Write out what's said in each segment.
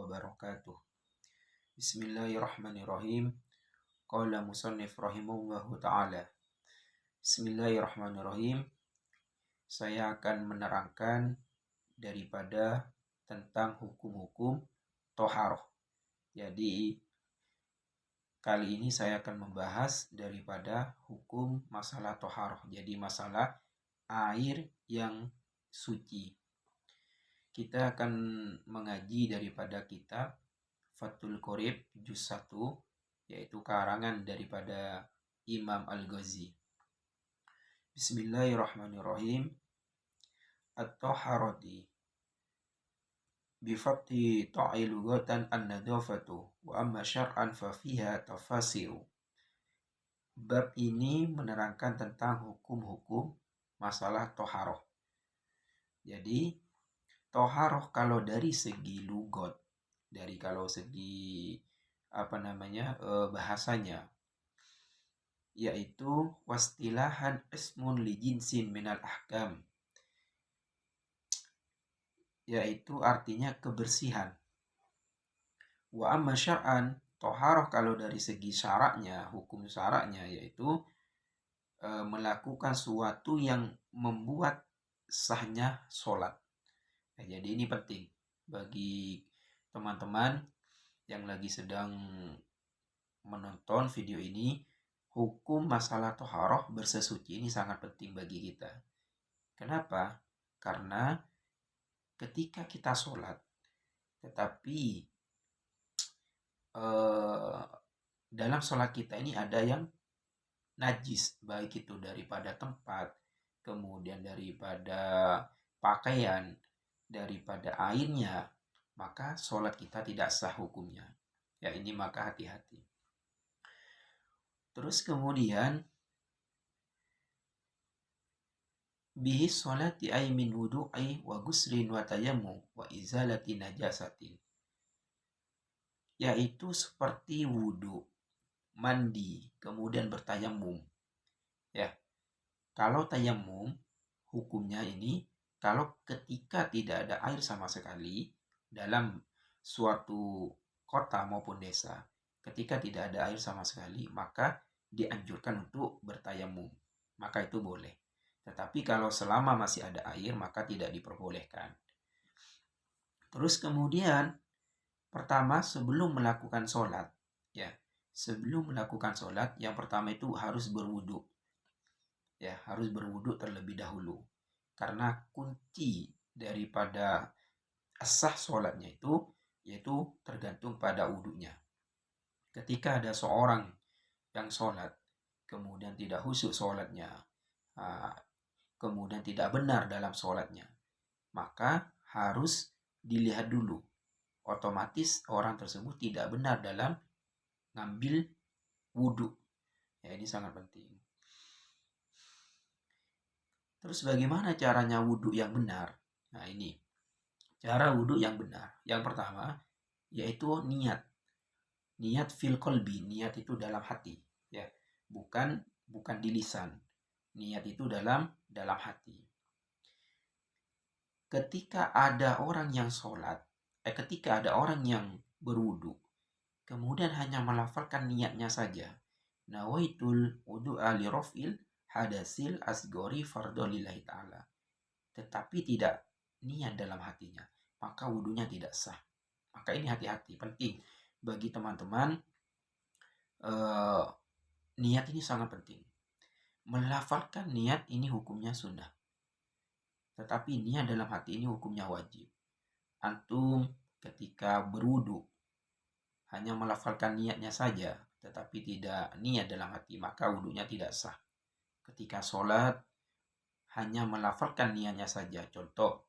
wabarakatuh. Bismillahirrahmanirrahim. Qala musannif rahimahullahu ta'ala. Bismillahirrahmanirrahim. Saya akan menerangkan daripada tentang hukum-hukum toharoh. Jadi kali ini saya akan membahas daripada hukum masalah toharoh. Jadi masalah air yang suci. Kita akan mengaji daripada kitab Fathul Qorib Juz 1, yaitu karangan daripada Imam Al-Ghazi. Bismillahirrahmanirrahim. At-taharati bifatti ta'i lugatan an-nadafatu wa amma syar'an fa fiha tafasiru. Bab ini menerangkan tentang hukum-hukum masalah toharoh. Jadi toharoh kalau dari segi lugot, kalau segi bahasanya, yaitu wastilahan ismun li jinsin minal ahkam, yaitu artinya kebersihan. Wa amma syar'an, toharoh kalau dari segi syaraknya, hukum syaraknya, yaitu melakukan suatu yang membuat sahnya sholat. Jadi ini penting bagi teman-teman yang lagi sedang menonton video ini. Hukum masalah toharoh bersesuci ini sangat penting bagi kita. Kenapa? Karena ketika kita sholat, tetapi dalam sholat kita ini ada yang najis, baik itu daripada tempat, kemudian daripada pakaian, daripada airnya, maka sholat kita tidak sah hukumnya. Ya, ini maka hati-hati. Terus kemudian bihi sholati ay min wudu'i wa guslin wa tayammum wa izalati najasatin, yaitu seperti wudu, mandi, kemudian bertayamum. Ya, kalau tayamum hukumnya ini, kalau ketika tidak ada air sama sekali dalam suatu kota maupun desa, ketika tidak ada air sama sekali, maka dianjurkan untuk bertayamum. Maka itu boleh. Tetapi kalau selama masih ada air, maka tidak diperbolehkan. Terus kemudian, pertama sebelum melakukan sholat, ya, sebelum melakukan sholat, yang pertama itu harus berwudu. Ya, harus berwudu terlebih dahulu. Karena kunci daripada sah sholatnya itu, yaitu tergantung pada wudunya. Ketika ada seorang yang sholat, kemudian tidak khusyuk sholatnya, kemudian tidak benar dalam sholatnya, maka harus dilihat dulu. Otomatis orang tersebut tidak benar dalam ngambil wudu. Ya, ini sangat penting. Terus bagaimana caranya wudu yang benar? Nah, ini cara wudu yang benar. Yang pertama yaitu niat. Niat fil qalbi, niat itu dalam hati, ya. Bukan di lisan. Niat itu dalam hati. Ketika ada orang yang sholat, ketika ada orang yang berwudu, kemudian hanya melafalkan niatnya saja, nawaitul wudu'a li raf'il hadasil asgori fardolillahi ta'ala, tetapi tidak niat dalam hatinya, maka wudunya tidak sah. Maka ini hati-hati, penting bagi teman-teman. Niat ini sangat penting. Melafalkan niat ini hukumnya sunnah, tetapi niat dalam hati ini hukumnya wajib. Antum ketika berwudu hanya melafalkan niatnya saja, tetapi tidak niat dalam hati, maka wudunya tidak sah. Ketika sholat hanya melafalkan niatnya saja, contoh,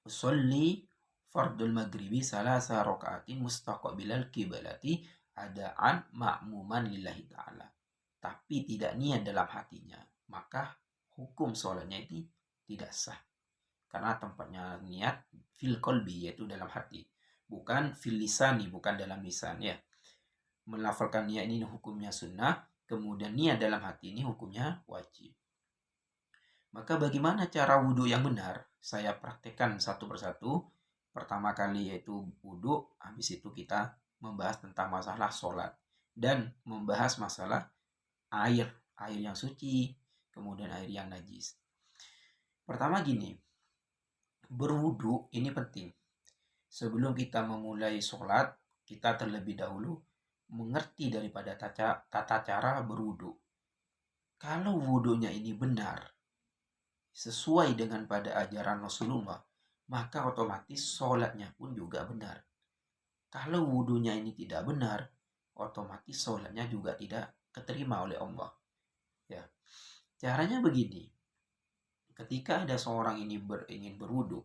usolli fardul maghribi salasa rakaatin mustaqbilal qiblati adaan ma'muman lillahi ta'ala, tapi tidak niat dalam hatinya, maka hukum sholatnya itu tidak sah. Karena tempatnya niat fil qalbi, yaitu dalam hati, bukan fil lisani, bukan dalam lisan, ya. Melafalkan niat ini hukumnya sunnah, kemudian niat dalam hati ini hukumnya wajib. Maka bagaimana cara wudhu yang benar? Saya praktekkan satu persatu. Pertama kali yaitu wudhu, habis itu kita membahas tentang masalah sholat dan membahas masalah air yang suci, kemudian air yang najis. Pertama gini, berwudhu ini penting. Sebelum kita memulai sholat, kita terlebih dahulu mengerti daripada tata cara berwudhu. Kalau wudhunya ini benar, sesuai dengan pada ajaran Rasulullah, maka otomatis sholatnya pun juga benar. Kalau wudhunya ini tidak benar, otomatis sholatnya juga tidak keterima oleh Allah. Ya, caranya begini. Ketika ada seorang ini ingin berwudhu,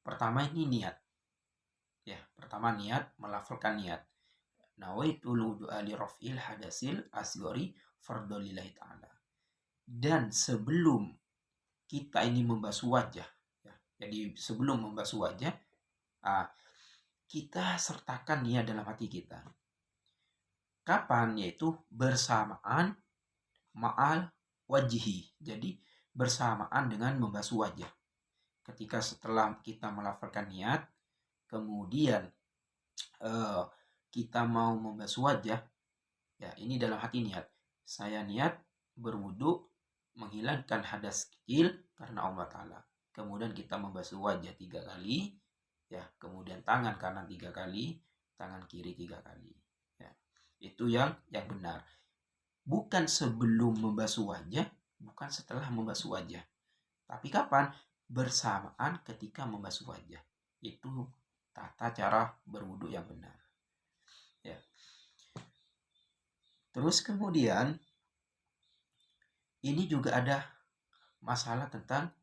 pertama ini niat. Ya, pertama niat, melafalkan niat. Nawaitul wudu'a li raf'il hadasil asghari fardholillahi ta'ala. Dan sebelum kita ini membasuh wajah, ya, jadi sebelum membasuh wajah, kita sertakan niat dalam hati kita. Kapan? Yaitu bersamaan ma'al wajhi. Jadi bersamaan dengan membasuh wajah. Ketika setelah kita melafalkan niat, kemudian kita mau membasuh wajah, ya ini dalam hati niat. Saya niat berwudu menghilangkan hadas kecil karena Allah Ta'ala. Kemudian kita membasuh wajah 3 kali, ya, kemudian tangan kanan 3 kali, tangan kiri 3 kali. Ya, itu yang benar. Bukan sebelum membasuh wajah, bukan setelah membasuh wajah. Tapi kapan? Bersamaan ketika membasuh wajah. Itu tata cara berwudu yang benar. Ya. Terus kemudian ini juga ada masalah tentang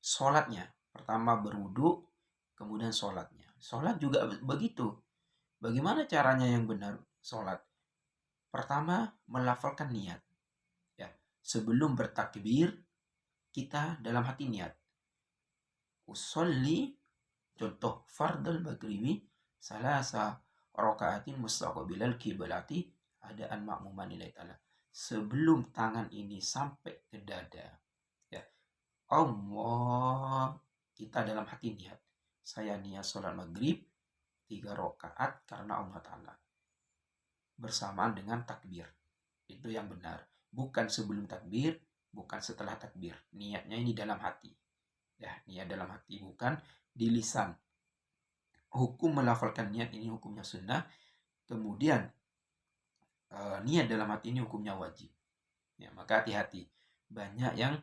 sholatnya. Pertama berwudu, kemudian sholatnya. Sholat juga begitu. Bagaimana caranya yang benar sholat? Pertama melafalkan niat. Ya, sebelum bertakbir kita dalam hati niat. Usolli, contoh fardal maghribi salasa rakaatin mustaqbilal kiblati adaan makmuman lillahi ta'ala. Sebelum tangan ini sampai ke dada, ya, Allah, kita dalam hati niat, saya niat sholat maghrib 3 rakaat karena Allah Ta'ala, bersamaan dengan takbir. Itu yang benar. Bukan sebelum takbir, bukan setelah takbir. Niatnya ini dalam hati. Ya, niat dalam hati, bukan di lisan. Hukum melafalkan niat ini hukumnya sunnah. Kemudian niat dalam hati ini hukumnya wajib. Ya, maka hati-hati. Banyak yang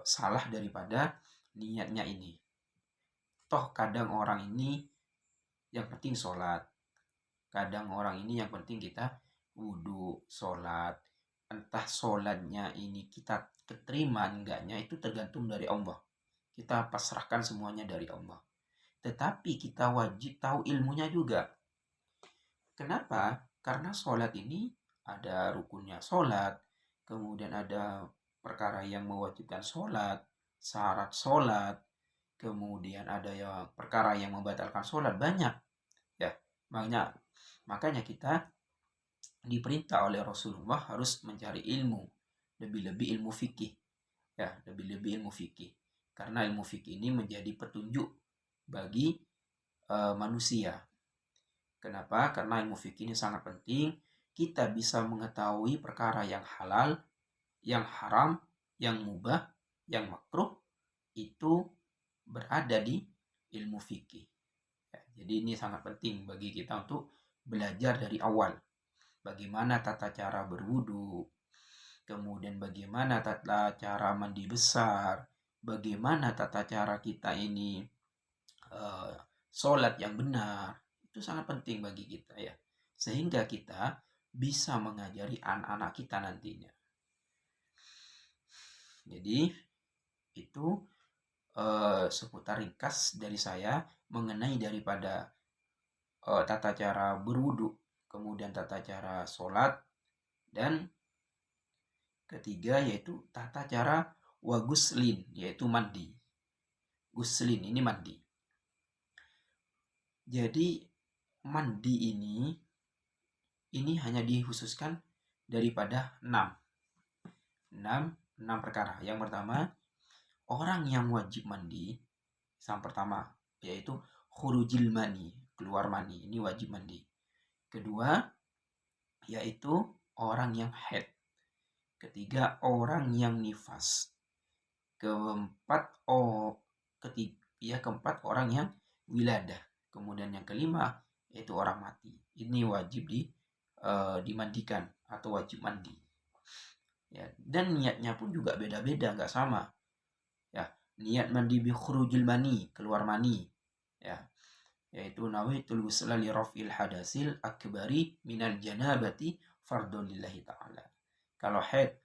salah daripada niatnya ini. Toh kadang orang ini yang penting sholat. Kadang orang ini yang penting kita wudhu, sholat. Entah sholatnya ini kita keterima enggaknya itu tergantung dari Allah. Kita pasrahkan semuanya dari Allah. Tetapi kita wajib tahu ilmunya juga. Kenapa? Karena sholat ini ada rukunnya sholat, kemudian ada perkara yang mewajibkan sholat, syarat sholat, kemudian ada yang perkara yang membatalkan sholat, banyak. Ya, banyak. Makanya kita diperintah oleh Rasulullah harus mencari ilmu, lebih-lebih ilmu fikih. Ya, lebih-lebih ilmu fikih. Karena ilmu fikih ini menjadi petunjuk bagi manusia. Kenapa? Karena ilmu fikih ini sangat penting. Kita bisa mengetahui perkara yang halal, yang haram, yang mubah, yang makruh, itu berada di ilmu fikih. Ya, jadi ini sangat penting bagi kita untuk belajar dari awal. Bagaimana tata cara berwudu, kemudian bagaimana tata cara mandi besar, bagaimana tata cara kita ini sholat yang benar. Itu sangat penting bagi kita, ya, sehingga kita bisa mengajari anak-anak kita nantinya. Jadi itu seputar ringkas dari saya mengenai daripada tata cara berwudu, kemudian tata cara sholat, dan ketiga yaitu tata cara waguslin, yaitu mandi. Guslin ini mandi. Jadi mandi ini hanya dikhususkan daripada 6 perkara. Yang pertama, orang yang wajib mandi Yang pertama, yaitu khurujil mani, keluar mani, ini wajib mandi. Kedua, yaitu orang yang haid. Ketiga, orang yang nifas. Keempat orang yang wiladah. Kemudian yang kelima yaitu orang mati. Ini wajib dimandikan atau wajib mandi. Ya, dan niatnya pun juga beda-beda, nggak sama. Ya, niat mandi bi khurujil mani, keluar mani. Ya, yaitu nawaitul ghusla li raf'il hadasil akbari minal janabati fardun lillahi ta'ala. Kalau haid,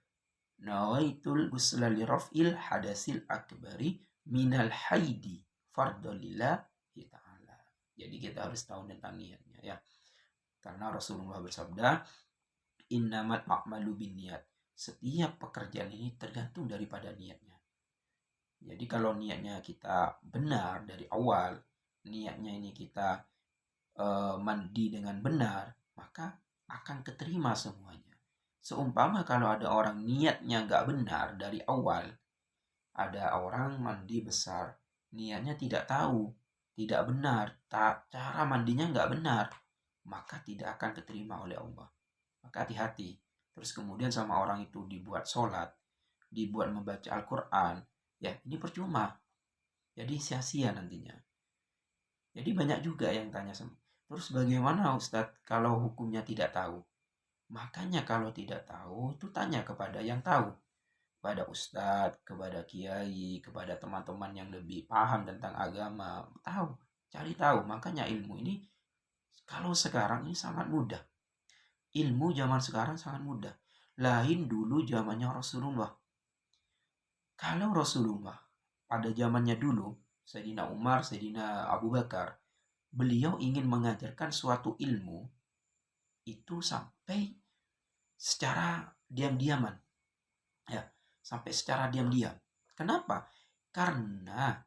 nawaitul ghusla li raf'il hadasil akbari minal haidi fardun lillahi ta'ala. Jadi kita harus tahu tentang niatnya ya. Karena Rasulullah bersabda, innamal a'malu binniyat. Setiap pekerjaan ini tergantung daripada niatnya. Jadi kalau niatnya kita benar dari awal, niatnya ini kita mandi dengan benar, maka akan keterima semuanya. Seumpama kalau ada orang niatnya nggak benar dari awal, ada orang mandi besar, niatnya tidak tahu, tidak benar, cara mandinya nggak benar, maka tidak akan keterima oleh Allah. Maka hati-hati. Terus kemudian sama orang itu dibuat sholat, dibuat membaca Al-Quran, ya ini percuma. Jadi sia-sia nantinya. Jadi banyak juga yang tanya sama, terus bagaimana Ustadz kalau hukumnya tidak tahu? Makanya kalau tidak tahu itu tanya kepada yang tahu. Kepada Ustadz, kepada kiai, kepada teman-teman yang lebih paham tentang agama. Tahu, cari tahu. Makanya ilmu ini kalau sekarang ini sangat mudah. Ilmu zaman sekarang sangat mudah. Lain dulu zamannya Rasulullah. Kalau Rasulullah pada zamannya dulu, Sayyidina Umar, Sayyidina Abu Bakar, beliau ingin mengajarkan suatu ilmu itu sampai secara diam-diaman. Ya, sampai secara diam-diam. Kenapa? Karena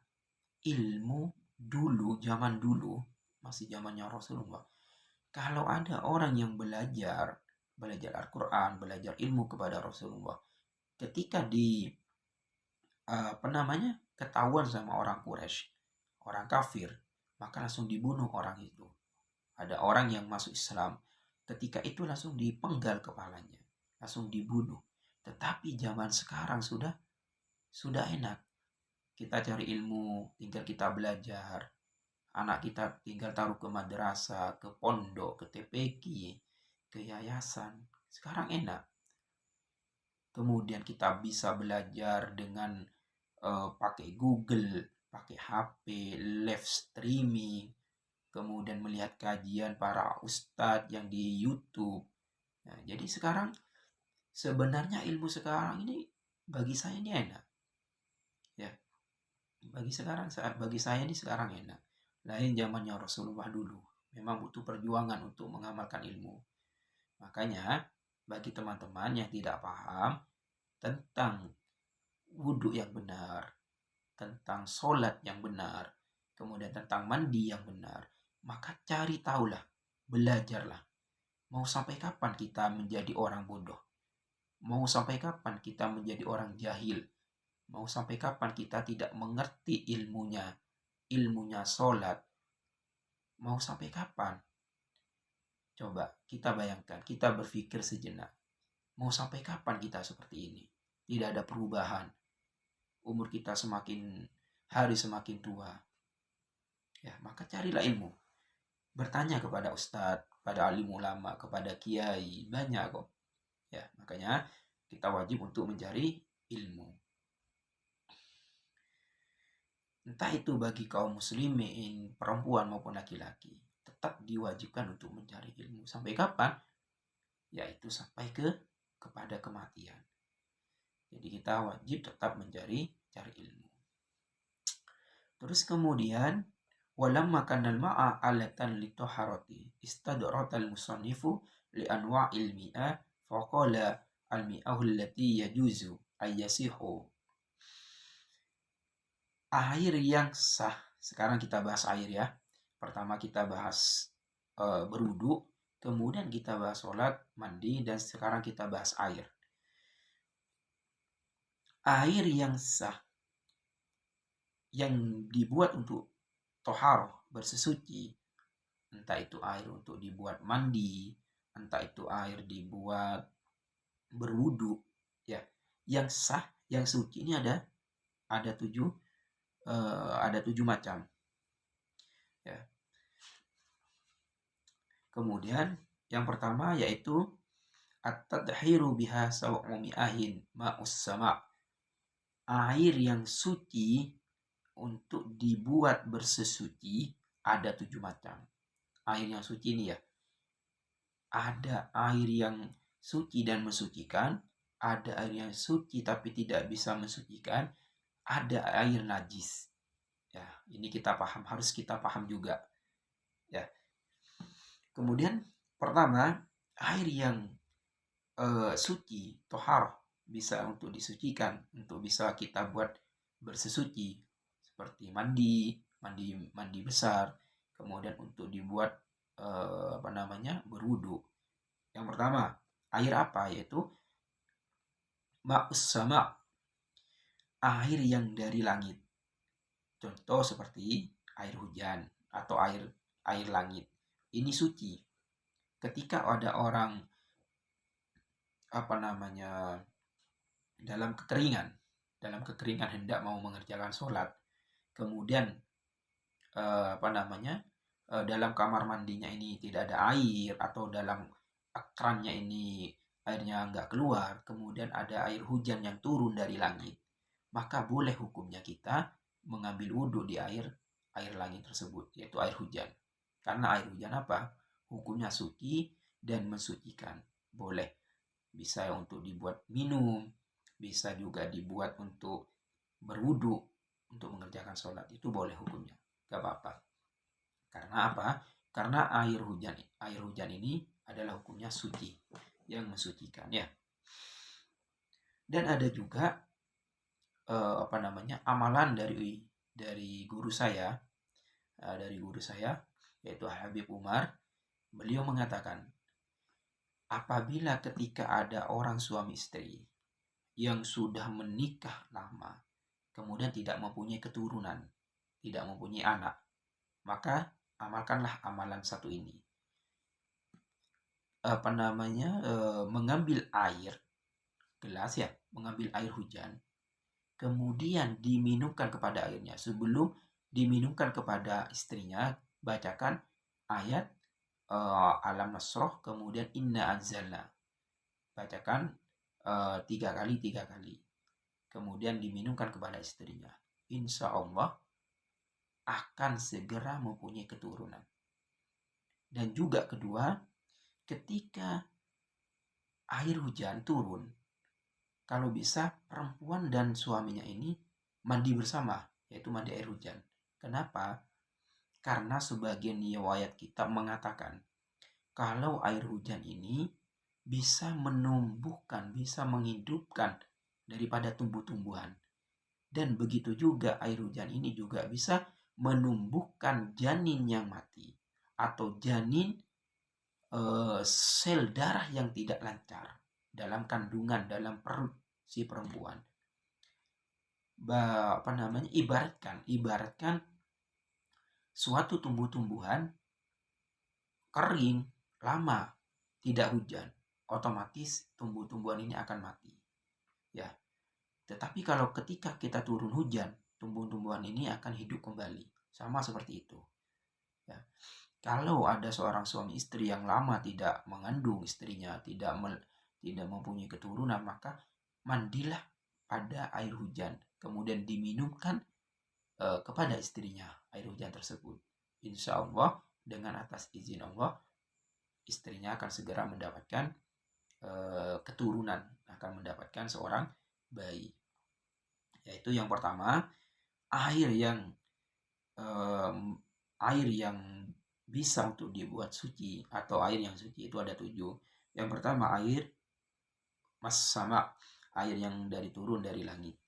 ilmu dulu, zaman dulu, masih zamannya Rasulullah, kalau ada orang yang belajar Al-Quran, belajar ilmu kepada Rasulullah, ketika ketahuan sama orang Quraisy, orang kafir, maka langsung dibunuh orang itu. Ada orang yang masuk Islam, ketika itu langsung dipenggal kepalanya, langsung dibunuh. Tetapi zaman sekarang sudah enak. Kita cari ilmu, tinggal kita belajar. Anak kita tinggal taruh ke madrasah, ke pondok, ke TPQ, ke yayasan. Sekarang enak. Kemudian kita bisa belajar dengan pakai Google, pakai HP, live streaming, kemudian melihat kajian para ustadz yang di YouTube. Nah, jadi sekarang sebenarnya ilmu sekarang ini bagi saya ini enak. Ya. Bagi saya ini sekarang enak. Lain zamannya Rasulullah dulu. Memang butuh perjuangan untuk mengamalkan ilmu. Makanya bagi teman-teman yang tidak paham tentang wudhu yang benar, tentang sholat yang benar, kemudian tentang mandi yang benar, maka cari tahulah, belajarlah. Mau sampai kapan kita menjadi orang bodoh? Mau sampai kapan kita menjadi orang jahil? Mau sampai kapan kita tidak mengerti ilmunya sholat? Mau sampai kapan? Coba kita bayangkan, kita berpikir sejenak. Mau sampai kapan kita seperti ini? Tidak ada perubahan. Umur kita semakin hari semakin tua. Ya, maka carilah ilmu. Bertanya kepada ustadz, kepada alim ulama, kepada kiai, banyak kok. Ya, makanya kita wajib untuk mencari ilmu. Entah itu bagi kaum muslimin, perempuan maupun laki-laki, tetap diwajibkan untuk mencari ilmu. Sampai kapan? Yaitu sampai kepada kematian. Jadi kita wajib tetap cari ilmu. Terus kemudian walamma kanal ma'a alatan litoharati istadaratal musannifu li anwa'il mi'ah faqala al mi'ahu allati yajuzu ayyasihu. Air yang sah. Sekarang kita bahas air ya. Pertama kita bahas berwudu, kemudian kita bahas sholat, mandi, dan sekarang kita bahas air. Air yang sah yang dibuat untuk toharoh, bersesuci, entah itu air untuk dibuat mandi, entah itu air dibuat berwudu, ya, yang sah, yang suci ini ada tujuh, ada 7 macam, ya. Kemudian yang pertama yaitu at-tadhiru biha saw'umi ahin ma'us sama', air yang suci untuk dibuat bersesuci ada 7 macam. Air yang suci ini ya, ada air yang suci dan mensucikan, ada air yang suci tapi tidak bisa mensucikan, ada air najis. Ya, ini kita paham, harus kita paham juga. Ya. Kemudian pertama, air yang suci, tohar, bisa untuk disucikan, untuk bisa kita buat bersesuci, seperti mandi besar, kemudian untuk dibuat berwudu. Yang pertama, air apa? Yaitu ma'us sama, air yang dari langit. Contoh seperti air hujan atau air langit. Ini suci. Ketika ada orang dalam kekeringan hendak mau mengerjakan sholat, kemudian dalam kamar mandinya ini tidak ada air, atau dalam krannya ini airnya nggak keluar, kemudian ada air hujan yang turun dari langit, maka boleh hukumnya kita mengambil wudhu di air langit tersebut, yaitu air hujan. Karena air hujan apa? Hukumnya suci dan mensucikan. Boleh. Bisa untuk dibuat minum, bisa juga dibuat untuk berwudhu, untuk mengerjakan sholat. Itu boleh hukumnya. Gak apa-apa. Karena apa? Karena air hujan ini adalah hukumnya suci, yang mensucikan, ya. Dan ada juga amalan dari guru saya, yaitu Habib Umar. Beliau mengatakan, apabila ketika ada orang suami istri yang sudah menikah lama, kemudian tidak mempunyai keturunan, tidak mempunyai anak, maka amalkanlah amalan satu ini. Mengambil air gelas, ya, mengambil air hujan, kemudian diminumkan kepada airnya. Sebelum diminumkan kepada istrinya, bacakan ayat Alam Nasroh, kemudian Inna Anzalna. Bacakan 3 kali. Kemudian diminumkan kepada istrinya. Insya Allah akan segera mempunyai keturunan. Dan juga kedua, ketika air hujan turun, kalau bisa perempuan dan suaminya ini mandi bersama, yaitu mandi air hujan. Kenapa? Karena sebagian riwayat kitab mengatakan kalau air hujan ini bisa menumbuhkan, bisa menghidupkan daripada tumbuh-tumbuhan. Dan begitu juga air hujan ini juga bisa menumbuhkan janin yang mati, atau janin sel darah yang tidak lancar dalam kandungan, dalam perut si perempuan. Ibaratkan suatu tumbuh-tumbuhan kering lama tidak hujan, otomatis tumbuh-tumbuhan ini akan mati, ya. Tetapi kalau ketika kita turun hujan, tumbuh-tumbuhan ini akan hidup kembali, sama seperti itu, ya. Kalau ada seorang suami istri yang lama tidak mengandung istrinya, tidak mempunyai keturunan, maka mandilah pada air hujan, kemudian diminumkan kepada istrinya air hujan tersebut. Insya Allah dengan atas izin Allah, istrinya akan segera mendapatkan keturunan, akan mendapatkan seorang bayi. Yaitu yang pertama, air yang bisa untuk dibuat suci, atau air yang suci itu ada 7. Yang pertama air mas sama, air yang turun dari langit,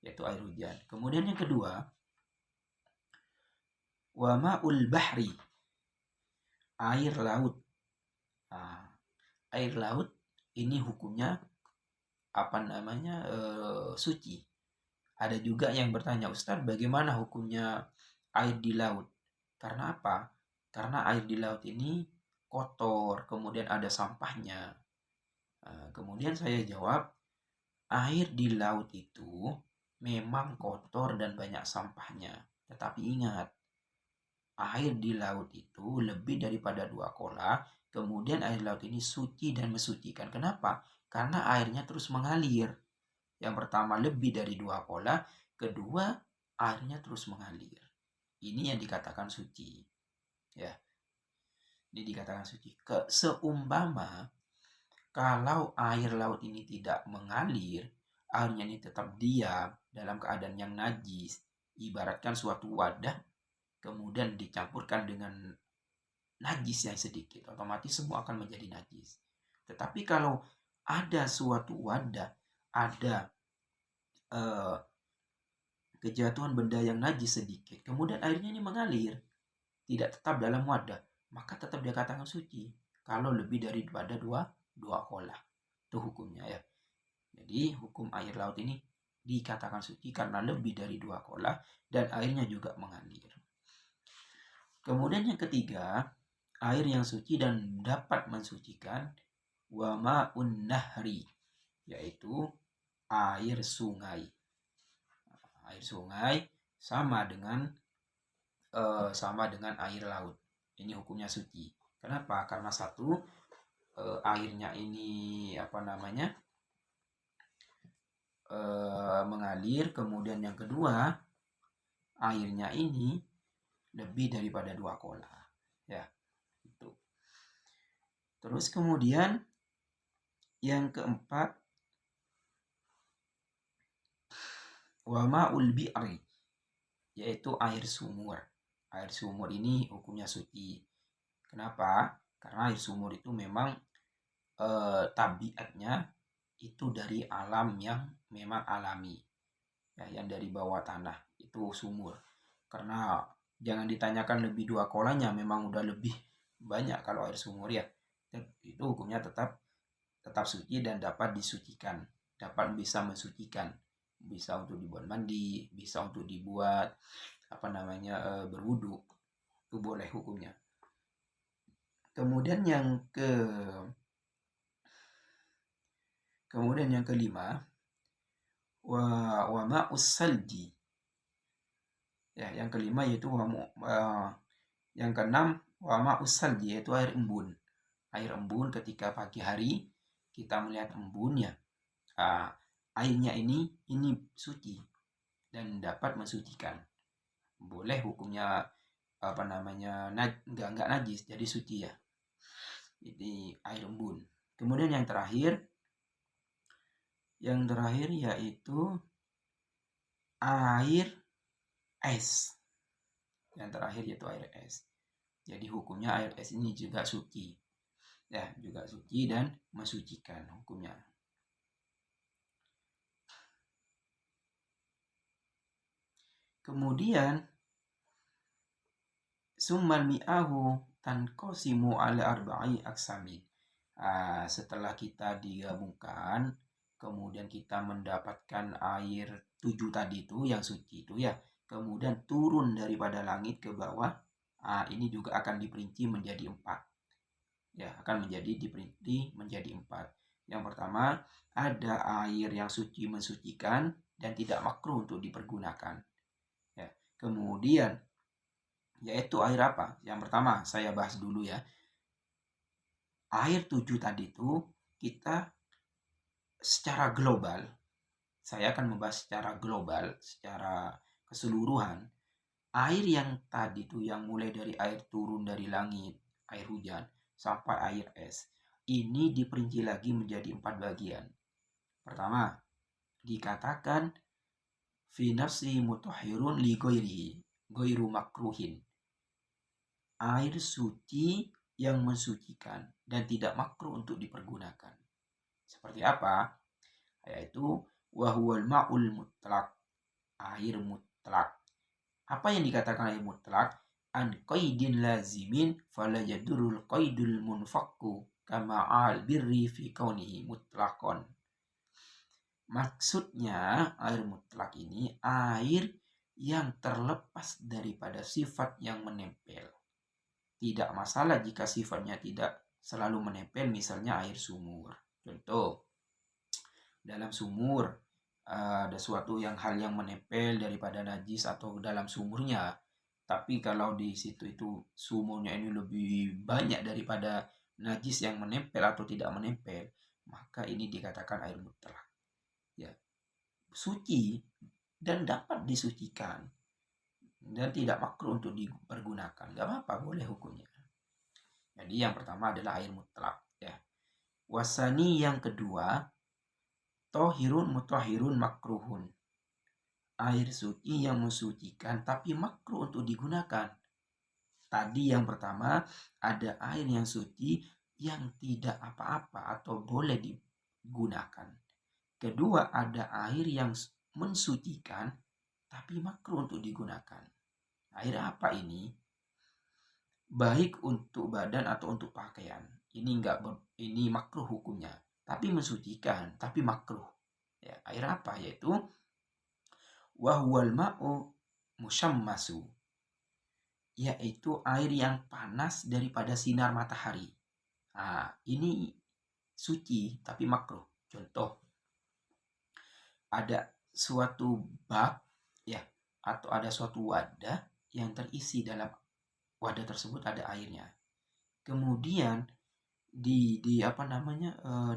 yaitu air hujan. Kemudian yang kedua, wa ma'ul bahri, air laut. Air laut ini hukumnya suci. Ada juga yang bertanya, Ustadz, bagaimana hukumnya air di laut? Karena apa? Karena air di laut ini kotor, kemudian ada sampahnya. Kemudian saya jawab, air di laut itu memang kotor dan banyak sampahnya. Tetapi ingat, air di laut itu lebih daripada 2 kola. Kemudian air laut ini suci dan mensucikan. Kenapa? Karena airnya terus mengalir. Yang pertama lebih dari 2 kola. Kedua, airnya terus mengalir. Ini yang dikatakan suci. Ya, ini dikatakan suci. Seumpama kalau air laut ini tidak mengalir, airnya ini tetap diam dalam keadaan yang najis. Ibaratkan suatu wadah kemudian dicampurkan dengan najis yang sedikit, otomatis semua akan menjadi najis. Tetapi kalau ada suatu wadah, ada kejatuhan benda yang najis sedikit, kemudian airnya ini mengalir, tidak tetap dalam wadah, maka tetap dikatakan suci. Kalau lebih daripada dua kola, itu hukumnya ya. Jadi hukum air laut ini dikatakan suci karena lebih dari 2 kola dan airnya juga mengalir. Kemudian yang ketiga, air yang suci dan dapat mensucikan wa ma'un nahri, yaitu air sungai. Air sungai sama dengan air laut. Ini hukumnya suci. Kenapa? Karena satu, airnya ini mengalir. Kemudian yang kedua, airnya ini lebih daripada 2 kola. Ya, itu. Terus kemudian yang keempat, wa ma'ul bi'ri, yaitu air sumur. Air sumur ini hukumnya suci. Kenapa? Karena air sumur itu memang tabiatnya itu dari alam yang memang alami, ya, yang dari bawah tanah, itu sumur. Karena jangan ditanyakan lebih 2 kolanya, memang udah lebih banyak kalau air sumur ya. Itu hukumnya tetap suci dan dapat disucikan, dapat bisa mensucikan, bisa untuk dibuat mandi, bisa untuk dibuat berwudu, itu boleh hukumnya. Kemudian yang kelima, wa ma'us salji. Ya, yang kelima yaitu yang keenam, wa ma'us salji, yaitu air embun. Air embun ketika pagi hari kita melihat embun ya. Airnya ini suci dan dapat mensucikan. Boleh hukumnya enggak najis, jadi suci ya. Jadi air embun. Kemudian yang terakhir yaitu air es. Yang terakhir yaitu air es. Jadi hukumnya air es ini juga suci. Ya, juga suci dan mensucikan hukumnya. Kemudian summal mi'ahu tanqasimu ala arba'i aksamin. Setelah kita digabungkan, kemudian kita mendapatkan air 7 tadi itu yang suci itu ya, kemudian turun daripada langit ke bawah, ini juga akan diperinci menjadi 4. Ya, akan diperinci menjadi 4. Yang pertama, ada air yang suci mensucikan dan tidak makruh untuk dipergunakan. Ya, kemudian yaitu air apa? Yang pertama saya bahas dulu ya. Air 7 tadi itu kita secara global, saya akan membahas secara global, secara keseluruhan. Air yang tadi itu yang mulai dari air turun dari langit, air hujan, sampai air es, ini diperinci lagi menjadi 4 bagian. Pertama, dikatakan fi nafsi mutahhirun li ghairu makruhin. Air suci yang mensucikan dan tidak makruh untuk dipergunakan. Seperti apa? Yaitu wahuwal ma'ul mutlak, air mutlak. Apa yang dikatakan air mutlak? An qaidin lazimin fala yadurul qaidul munfakku kama al birri fi kaunihi mutlakon. Maksudnya air mutlak ini air yang terlepas daripada sifat yang menempel. Tidak masalah jika sifatnya tidak selalu menempel, misalnya air sumur. Contoh, dalam sumur ada suatu hal yang menempel daripada najis atau dalam sumurnya. Tapi kalau di situ itu sumurnya ini lebih banyak daripada najis yang menempel atau tidak menempel, maka ini dikatakan air mutlak. Ya, suci dan dapat disucikan dan tidak makruh untuk dipergunakan. Gak apa-apa, boleh hukumnya. Jadi yang pertama adalah air mutlak. Ya. Wasani yang kedua, tohirun mutahirun makruhun. Air suci yang mensucikan tapi makruh untuk digunakan. Tadi yang pertama ada air yang suci yang tidak apa-apa atau boleh digunakan. Kedua ada air yang mensucikan tapi makruh untuk digunakan. Air apa ini? Baik untuk badan atau untuk pakaian. Ini makruh hukumnya. Tapi mensucikan, tapi makruh. Ya, air apa? Yaitu wahwal ma'u musyammasu, yaitu air yang panas daripada sinar matahari. Nah, ini suci tapi makruh. Contoh, ada suatu bak ya atau ada suatu wadah yang terisi dalam wadah tersebut ada airnya. Kemudian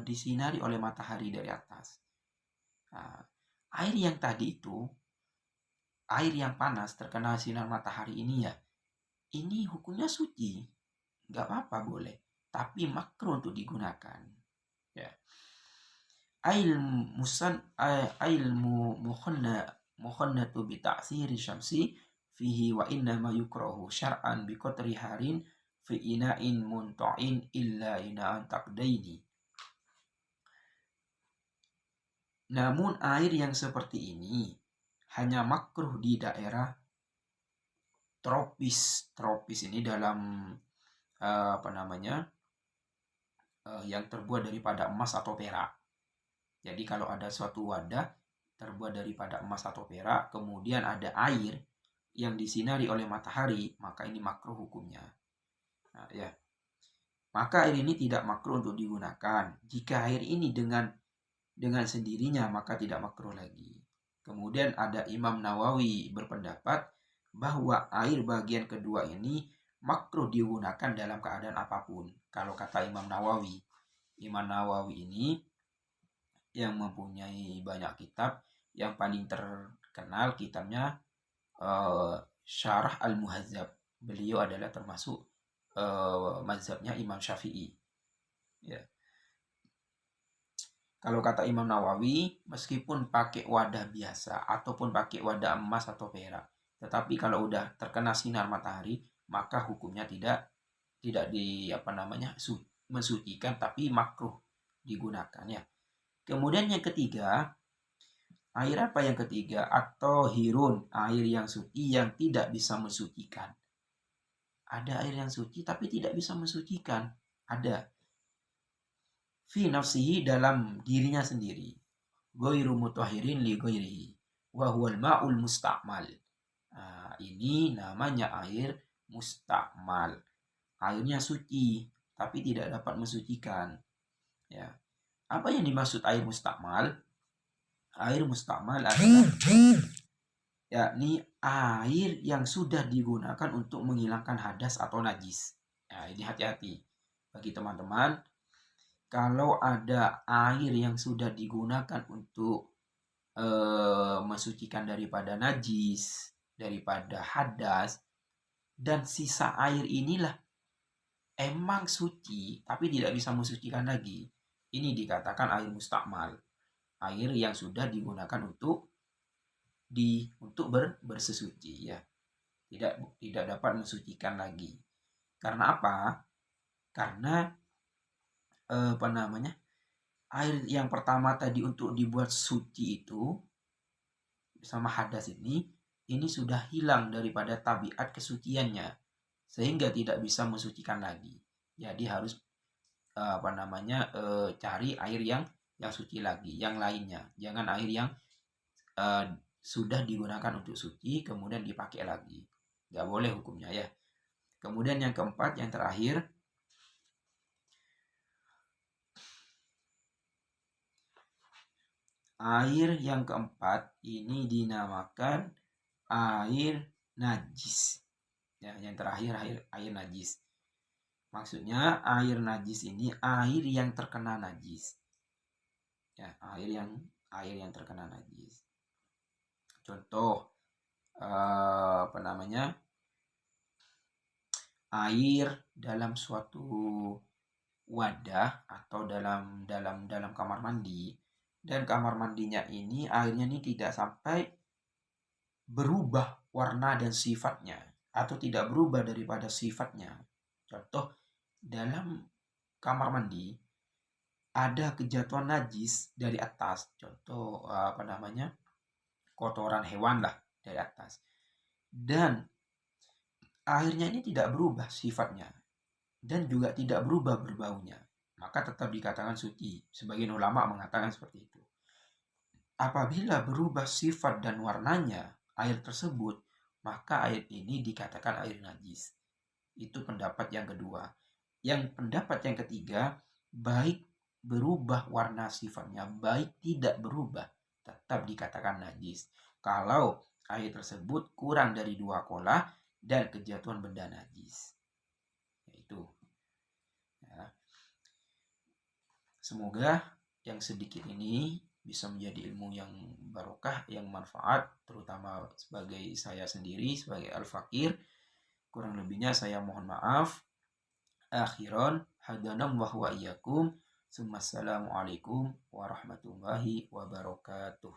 disinari oleh matahari dari atas. Nah, air yang tadi itu, air yang panas terkena sinar matahari ini ya, ini hukumnya suci, nggak apa-apa boleh, tapi makruh untuk digunakan. Ya. Ilmu mukhannatu bi ta'siri syamsi fihi wa inna ma yukrahu syar'an bi qatri harin fi ina'in munta'in illa ina'an taqdaini. Namun air yang seperti ini hanya makruh di daerah tropis. Tropis ini dalam yang terbuat daripada emas atau perak. Jadi kalau ada suatu wadah terbuat daripada emas atau perak, kemudian ada air yang disinari oleh matahari, maka ini makruh hukumnya. Nah, ya. Maka air ini tidak makruh untuk digunakan. Jika air ini dengan sendirinya, maka tidak makruh lagi. Kemudian ada Imam Nawawi berpendapat bahwa air bagian kedua ini makruh digunakan dalam keadaan apapun. Kalau kata Imam Nawawi ini yang mempunyai banyak kitab, yang paling terkenal kitabnya Syarah Al-Muhadzab. Beliau adalah termasuk mazhabnya Imam Syafi'i. Ya. Kalau kata Imam Nawawi, meskipun pakai wadah biasa ataupun pakai wadah emas atau perak, tetapi kalau udah terkena sinar matahari, maka hukumnya tidak mensucikan, tapi makruh digunakan ya. Kemudian yang ketiga, air apa yang ketiga? Atau hirun, air yang suci yang tidak bisa mensucikan. Ada air yang suci tapi tidak bisa mensucikan. Ada. Fi nafsihi, dalam dirinya sendiri. Ghairu mutahhirin li ghairihi. Wa huwal ma'ul musta'mal. Nah, ini namanya air musta'mal. Airnya suci tapi tidak dapat mensucikan. Ya. Apa yang dimaksud air musta'mal? Air musta'mal adalah yakni air yang sudah digunakan untuk menghilangkan hadas atau najis. Nah, ini hati-hati bagi teman-teman. Kalau ada air yang sudah digunakan untuk mensucikan daripada najis, daripada hadas, dan sisa air inilah emang suci tapi tidak bisa mensucikan lagi, ini dikatakan air mustakmal, air yang sudah digunakan untuk bersesuci ya, tidak dapat mensucikan lagi. Karena apa? Karena air yang pertama tadi untuk dibuat suci itu sama hadas ini sudah hilang daripada tabiat kesuciannya sehingga tidak bisa mensucikan lagi. Jadi harus cari air yang yang suci lagi, yang lainnya. Jangan air yang sudah digunakan untuk suci kemudian dipakai lagi. Nggak boleh hukumnya ya. Kemudian yang keempat, yang terakhir, air yang keempat ini dinamakan air najis. Ya, yang terakhir air najis. Maksudnya air najis ini air yang terkena najis. Ya, air yang terkena najis. Contoh apa namanya? Air dalam suatu wadah atau dalam kamar mandi, dan kamar mandinya ini airnya ini tidak sampai berubah warna dan sifatnya atau tidak berubah daripada sifatnya. Contoh, dalam kamar mandi ada kejatuhan najis dari atas, contoh apa namanya, kotoran hewan lah dari atas, dan airnya ini tidak berubah sifatnya dan juga tidak berubah berbaunya, maka tetap dikatakan suci. Sebagian ulama mengatakan seperti itu. Apabila berubah sifat dan warnanya air tersebut, maka air ini dikatakan air najis. Itu pendapat yang kedua. Yang pendapat yang ketiga, baik berubah warna sifatnya, baik tidak berubah, tetap dikatakan najis. Kalau air tersebut kurang dari 2 kolah dan kejatuhan benda najis. Itu. Ya. Semoga yang sedikit ini bisa menjadi ilmu yang barokah, yang manfaat, terutama sebagai saya sendiri, sebagai al-fakir. Kurang lebihnya saya mohon maaf. Akhiran, hadanam wa huwa iyyakum. Assalamualaikum warahmatullahi wabarakatuh.